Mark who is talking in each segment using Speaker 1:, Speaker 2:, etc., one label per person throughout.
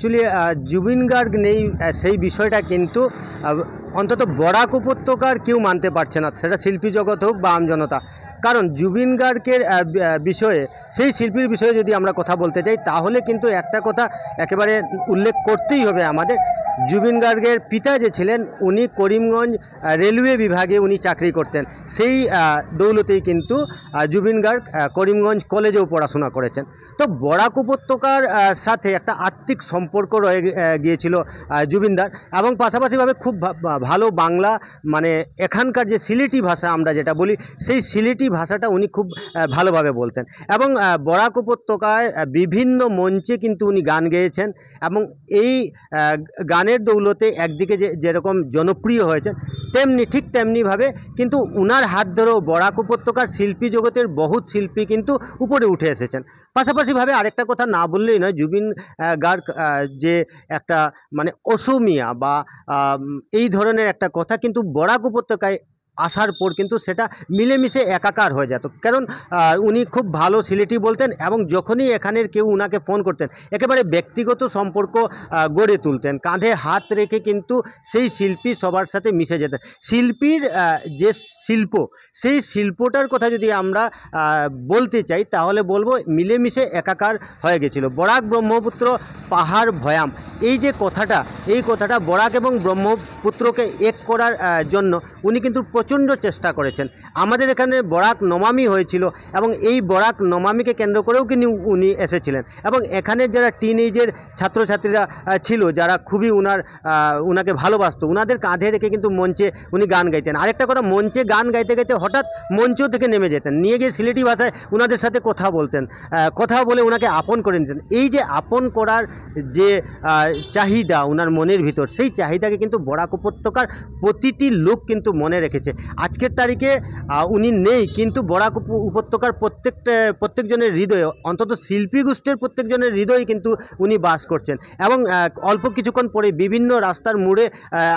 Speaker 1: Actually Zubeen Garg নেই সেই বিষয়টা কিন্তু অন্তত বরাক উপত্যকার কেউ মানতে পারছে না, সেটা শিল্পী জগৎ হোক বা আমজনতা। কারণ জুবিন গার্গের বিষয়ে, সেই শিল্পীর বিষয়ে যদি আমরা কথা বলতে চাই, তাহলে কিন্তু একটা কথা একেবারে উল্লেখ করতেই হবে আমাদের। জুবিন গার্গের পিতা যে ছিলেন, উনি করিমগঞ্জ রেলওয়ে বিভাগে উনি চাকরি করতেন। সেই দৌলতেই কিন্তু জুবিন গার্গ করিমগঞ্জ কলেজেও পড়াশোনা করেছেন। তো বরাক উপত্যকার সাথে একটা আত্মিক সম্পর্ক রয়ে গিয়েছিল জুবিনদার, এবং পাশাপাশিভাবে খুব ভালো বাংলা, মানে এখানকার যে সিলেটি ভাষা আমরা যেটা বলি, সেই সিলেটি ভাষাটা উনি খুব ভালোভাবে বলতেন। এবং বরাক উপত্যকায় বিভিন্ন মঞ্চে কিন্তু উনি গান গেয়েছেন, এবং এই গানের দৌলতে একদিকে যেরকম জনপ্রিয় হয়েছেন, ঠিক তেমনিভাবে কিন্তু উনার হাত ধরেও বরাক উপত্যকার শিল্পী জগতের বহুত শিল্পী কিন্তু উপরে উঠে এসেছেন। পাশাপাশিভাবে আরেকটা কথা না বললেই নয়, জুবিন গার্গ যে একটা মানে অসমীয়া বা এই ধরনের একটা কথা কিন্তু বরাক উপত্যকায় আসার পর কিন্তু সেটা মিলেমিশে একাকার হয়ে যেত। কারণ উনি খুব ভালো সিলেটি বলতেন, এবং যখনই এখানের কেউ উনাকে ফোন করতেন, একেবারে ব্যক্তিগত সম্পর্ক গড়ে তুলতেন, কাঁধে হাত রেখে কিন্তু সেই শিল্পী সবার সাথে মিশে যেতেন। শিল্পীর যে শিল্প, সেই শিল্পটার কথা যদি আমরা বলতে চাই, তাহলে বলবো মিলেমিশে একাকার হয়ে গেছিল। বরাক ব্রহ্মপুত্র পাহাড় ভয়াম, এই যে কথাটা, এই কথাটা বরাক এবং ব্রহ্মপুত্রকে এক করার জন্য উনি কিন্তু প্রচণ্ড চেষ্টা করেছেন। আমাদের এখানে বরাক নমামি হয়েছিল, এবং এই বরাক নমামিকে কেন্দ্র করেও কিন্তু উনি এসেছিলেন। এবং এখানের যারা টিনেজের ছাত্রছাত্রীরা ছিল, যারা খুবই উনাকে ভালোবাসতো, উনাদের কাঁধে রেখে কিন্তু মঞ্চে উনি গান গাইতেন। আরেকটা কথা, মঞ্চে গান গাইতে গাইতে হঠাৎ মঞ্চ থেকে নেমে যেতেন, নিয়ে গিয়ে সিলেটি ভাষায় উনাদের সাথে কথা বলতেন, কথা বলে উনাকে আপন করে নিতেন। এই যে আপন করার যে চাহিদা উনার মনের ভিতর, সেই চাহিদাকে কিন্তু বরাক উপত্যকার প্রতিটি লোক কিন্তু মনে রেখেছে। আজকের তারিখে উনি নেই, কিন্তু বরাক উপত্যকার প্রত্যেকজনের হৃদয়ে, অন্তত শিল্পী গোষ্ঠীর প্রত্যেকজনের হৃদয়ে কিন্তু উনি বাস করছেন। এবং অল্প কিছুক্ষণ পরে বিভিন্ন রাস্তার মোড়ে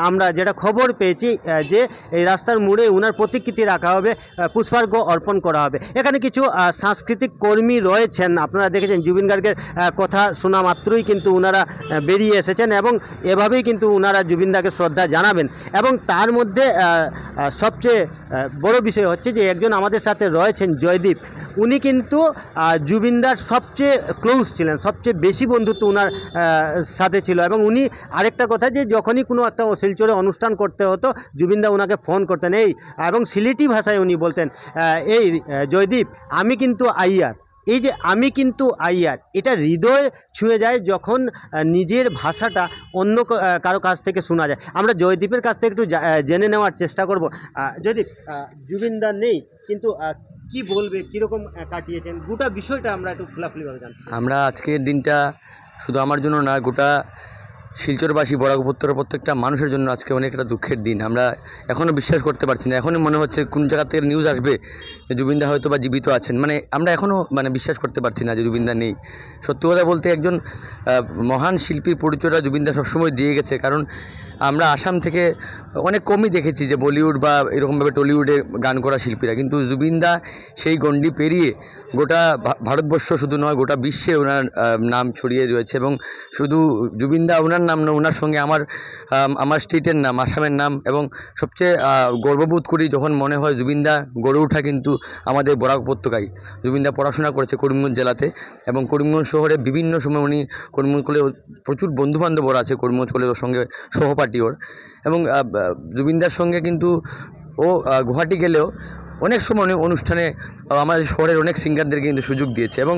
Speaker 1: আমরা যেটা খবর পেয়েছি, যে এই রাস্তার মোড়ে উনার প্রতিকৃতি রাখা হবে, পুষ্পার্ঘ অর্পণ করা হবে। এখানে কিছু সাংস্কৃতিক কর্মী রয়েছেন, আপনারা দেখেছেন জুবিন গার্গের কথা শোনা মাত্রই কিন্তু উনারা বেরিয়ে এসেছেন, এবং এভাবেই কিন্তু উনারা জুবিনদাকে শ্রদ্ধা জানাবেন। এবং তার মধ্যে সবচেয়ে বড় বিষয় হচ্ছে যে একজন আমাদের সাথে রয়েছেন, জয়দীপ। উনি কিন্তু জুবিনদার সবচেয়ে ক্লোজ ছিলেন, সবচেয়ে বেশি বন্ধুত্ব উনার সাথে ছিল। এবং উনি আরেকটা কথা, যে যখনই কোনো একটা শিলচরে অনুষ্ঠান করতে হতো, জুবিনদা উনাকে ফোন করতেন, এবং সিলেটি ভাষায় উনি বলতেন, এই জয়দীপ, আমি কিন্তু আইয়ার। এই যে আমি কিন্তু আইয়ার, এটা হৃদয় ছুঁয়ে যায় যখন নিজের ভাষাটা অন্য কারো কাছ থেকে শোনা যায়। আমরা জয়দীপের কাছ থেকে একটু জেনে নেওয়ার চেষ্টা করব। জয়দীপ, জুবিনদা নেই, কিন্তু কি বলবে, কীরকম কাটিয়েছেন গোটা বিষয়টা আমরা একটু খোলাখুলিভাবে জানতে।
Speaker 2: আমরা আজকের দিনটা শুধু আমার জন্য না, গোটা শিলচরবাসী, বরাক উপত্যকার প্রত্যেকটা মানুষের জন্য আজকে অনেক একটা দুঃখের দিন। আমরা এখনও বিশ্বাস করতে পারছি না, এখনই মনে হচ্ছে কোন জায়গা থেকে নিউজ আসবে যে জুবিনদা হয়তো বা জীবিত আছেন। মানে আমরা এখনও বিশ্বাস করতে পারছি না যে জুবিনদা নেই। সত্যি কথা বলতে, একজন মহান শিল্পীর পরিচয়টা জুবিনদা সবসময় দিয়ে গেছে। কারণ আমরা আসাম থেকে অনেক কমই দেখেছি যে বলিউড বা এরকমভাবে টলিউডে গান করা শিল্পীরা, কিন্তু জুবিনদা সেই গণ্ডি পেরিয়ে গোটা ভারতবর্ষ শুধু নয়, গোটা বিশ্বে ওনার নাম ছড়িয়ে রয়েছে। এবং শুধু জুবিনদা ওনার নাম নয়, ওনার সঙ্গে আমার স্টেটের নাম, আসামের নাম। এবং সবচেয়ে গর্ববোধ করি যখন মনে হয় জুবিনদা গড়ে ওঠা কিন্তু আমাদের বরাক উপত্যকায়। জুবিনদা পড়াশোনা করেছে করিমগঞ্জ জেলাতে, এবং করিমগঞ্জ শহরে বিভিন্ন সময় উনি করিমগঞ্জ কলেজে প্রচুর বন্ধুবান্ধব ওরা আছে, করিমগঞ্জ কলেজের সঙ্গে সহপাঠী ওর। এবং জুবিনদার সঙ্গে কিন্তু ও গুয়াহাটি গেলেও অনেক সময় অনেক অনুষ্ঠানে আমাদের শহরের অনেক সিঙ্গারদেরকে কিন্তু সুযোগ দিয়েছে। এবং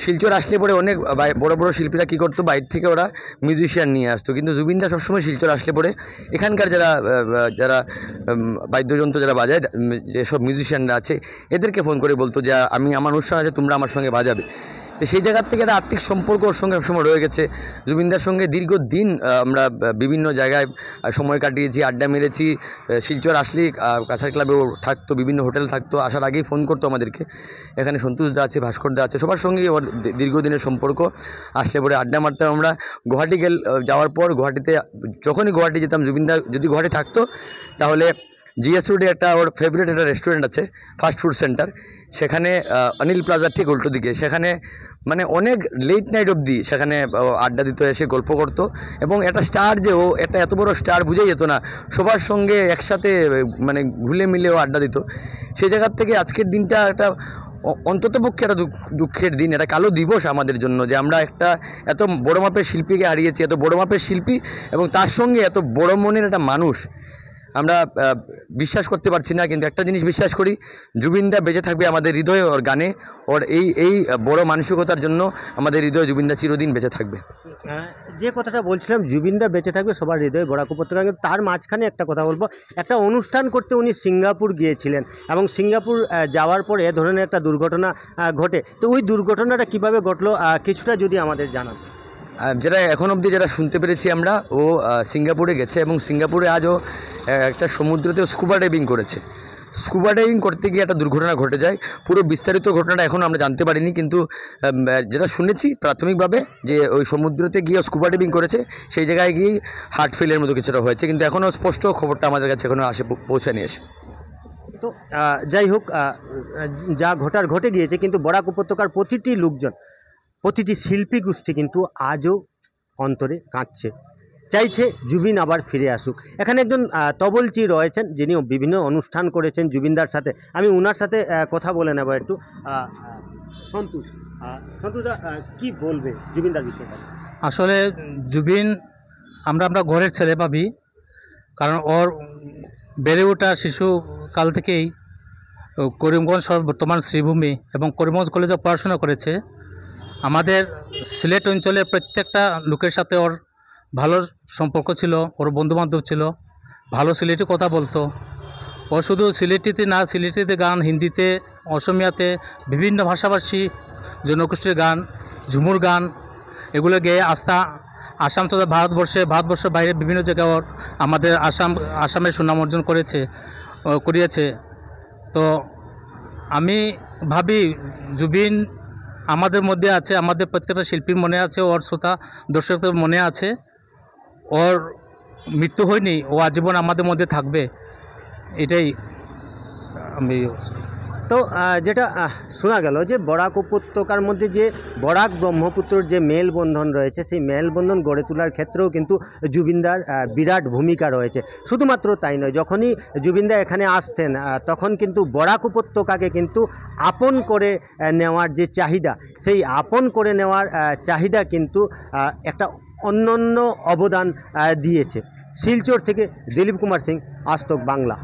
Speaker 2: শিলচর আসলে পরে অনেক বড় বড় শিল্পীরা কী করতো, বাইরে থেকে ওরা মিউজিশিয়ান নিয়ে আসতো, কিন্তু জুবিনদা সবসময় শিলচর আসলে পরে এখানকার যারা বাদ্যযন্ত্র যারা বাজায়, যেসব মিউজিশিয়ানরা আছে, এদেরকে ফোন করে বলতো যে আমার অনুষ্ঠান আছে, তোমরা আমার সঙ্গে বাজাবে। তো সেই জায়গার থেকে একটা আর্থিক সম্পর্ক ওর সঙ্গে সবসময় রয়ে গেছে। জুবিনদার সঙ্গে দীর্ঘদিন আমরা বিভিন্ন জায়গায় সময় কাটিয়েছি, আড্ডা মেরেছি। শিলচর আসলেই কাছাড় ক্লাবে ও থাকতো, বিভিন্ন হোটেল থাকতো, আসার আগেই ফোন করতো আমাদেরকে। এখানে সন্তোষদা আছে, ভাস্করদা আছে, সবার সঙ্গেই ওর দীর্ঘদিনের সম্পর্ক। আসলে পরে আড্ডা মারতাম আমরা। গুয়াহাটি যাওয়ার পর, গুয়াহাটিতে যখনই গুয়াহাটি যেতাম, জুবিনদা যদি গুয়াহাটি থাকতো তাহলে জিএস রোডে একটা ওর ফেভারিট একটা রেস্টুরেন্ট আছে, ফাস্ট ফুড সেন্টার, সেখানে অনিল প্লাজার ঠিক উল্টো দিকে, সেখানে মানে অনেক লেট নাইট অবধি সেখানে আড্ডা দিত, এসে গল্প করতো। এবং একটা স্টার যে ও একটা এত বড় স্টার বুঝেই যেত না, সবার সঙ্গে একসাথে মানে ঘুলে মিলে ও আড্ডা দিত। সেই জায়গার থেকে আজকের দিনটা একটা অন্ততপক্ষে একটা দুঃখের দিন, এটা কালো দিবস আমাদের জন্য, যে আমরা একটা এত বড় মাপের শিল্পীকে হারিয়েছি, এত বড় মাপের শিল্পী এবং তার সঙ্গে এত বড় মনের একটা মানুষ। আমরা বিশ্বাস করতে পারছি না, কিন্তু একটা জিনিস বিশ্বাস করি, জুবিনদা বেঁচে থাকবে আমাদের হৃদয়ে, ওর গানে, ওর এই বড় মানসিকতার জন্য আমাদের হৃদয়ে জুবিনদা চিরদিন বেঁচে থাকবে।
Speaker 1: যে কথাটা বলছিলাম, জুবিনদা বেঁচে থাকবে সবার হৃদয়ে বরাক উপত্যকা, কিন্তু তার মাঝখানে একটা কথা বলবো, একটা অনুষ্ঠান করতে উনি সিঙ্গাপুর গিয়েছিলেন এবং সিঙ্গাপুর যাওয়ার পরে এ ধরনের একটা দুর্ঘটনা ঘটে। তো ওই দুর্ঘটনাটা কিভাবে ঘটলো কিছুটা যদি আমাদের জানান।
Speaker 2: যেটা এখন অবধি যেটা শুনতে পেরেছি আমরা, ও সিঙ্গাপুরে গেছে এবং সিঙ্গাপুরে আজও একটা সমুদ্রতে স্কুবা ডাইভিং করেছে। স্কুবা ডাইভিং করতে গিয়ে একটা দুর্ঘটনা ঘটে যায়। পুরো বিস্তারিত ঘটনাটা এখনও আমরা জানতে পারিনি, কিন্তু যেটা শুনেছি প্রাথমিকভাবে, যে ওই সমুদ্রতে গিয়ে স্কুবা ডাইভিং করেছে, সেই জায়গায় গিয়ে হার্ট ফেলের মতো কিছুটা হয়েছে, কিন্তু এখনও স্পষ্ট খবরটা আমাদের কাছে এখনও পৌঁছে নিয়ে এসে।
Speaker 1: তো যাই হোক, যা ঘটার ঘটে গিয়েছে, কিন্তু বরাক উপত্যকার প্রতিটি লোকজন, প্রতিটি শিল্পী গোষ্ঠী কিন্তু আজও অন্তরে কাঁদছে, চাইছে জুবিন আবার ফিরে আসুক। এখানে একজন তবলচি রয়েছেন, যিনি বিভিন্ন অনুষ্ঠান করেছেন জুবিনদার সাথে। আমি ওনার সাথে কথা বলে নেব একটু। সন্তোষ, সন্তোষদা কী বলবে জুবিনদার বিষয়টা?
Speaker 3: আসলে জুবিন আমরা ঘরের ছেলে ভাবি, কারণ ওর বেড়ে ওঠা শিশুকাল থেকেই করিমগঞ্জ বর্তমান শ্রীভূমি এবং করিমগঞ্জ কলেজে পড়াশোনা করেছে। আমাদের সিলেট অঞ্চলে প্রত্যেকটা লোকের সাথে ওর ভালো সম্পর্ক ছিল, ওর বন্ধুবান্ধব ছিল, ভালো সিলেটি কথা বলতো। ও শুধু সিলেটিতে না, সিলেটিতে গান, হিন্দিতে, অসমিয়াতে, বিভিন্ন ভাষাভাষী জনগোষ্ঠীর গান, ঝুমুর গান, এগুলো গেয়ে আসাম তথা ভারতবর্ষের বাইরে বিভিন্ন জায়গায় ওর আমাদের আসামের সুনাম অর্জন করিয়েছে। তো আমি ভাবি জুবিন আমাদের মধ্যে আছে, আমাদের প্রত্যেকটা শিল্পীর মনে আছে, ওর শ্রোতা দর্শকদের মনে আছে। ওর মৃত্যু হয়নি, ও আজীবন আমাদের মধ্যে থাকবে, এটাই আমি।
Speaker 1: তো যেটা শোনা গেল যে বরাক উপত্যকার মধ্যে যে বরাক ব্রহ্মপুত্রর যে মেলবন্ধন রয়েছে, সেই মেলবন্ধন গড়ে তোলার ক্ষেত্রেও কিন্তু জুবিনদার বিরাট ভূমিকা রয়েছে। শুধুমাত্র তাই নয়, যখনই জুবিনদা এখানে আসতেন তখন কিন্তু বরাক উপত্যকাকে কিন্তু আপন করে নেওয়ার যে চাহিদা, সেই আপন করে নেওয়ার চাহিদা কিন্তু একটা অনন্য অবদান দিয়েছে। শিলচর থেকে দিলীপ কুমার সিং, আজ তক বাংলা।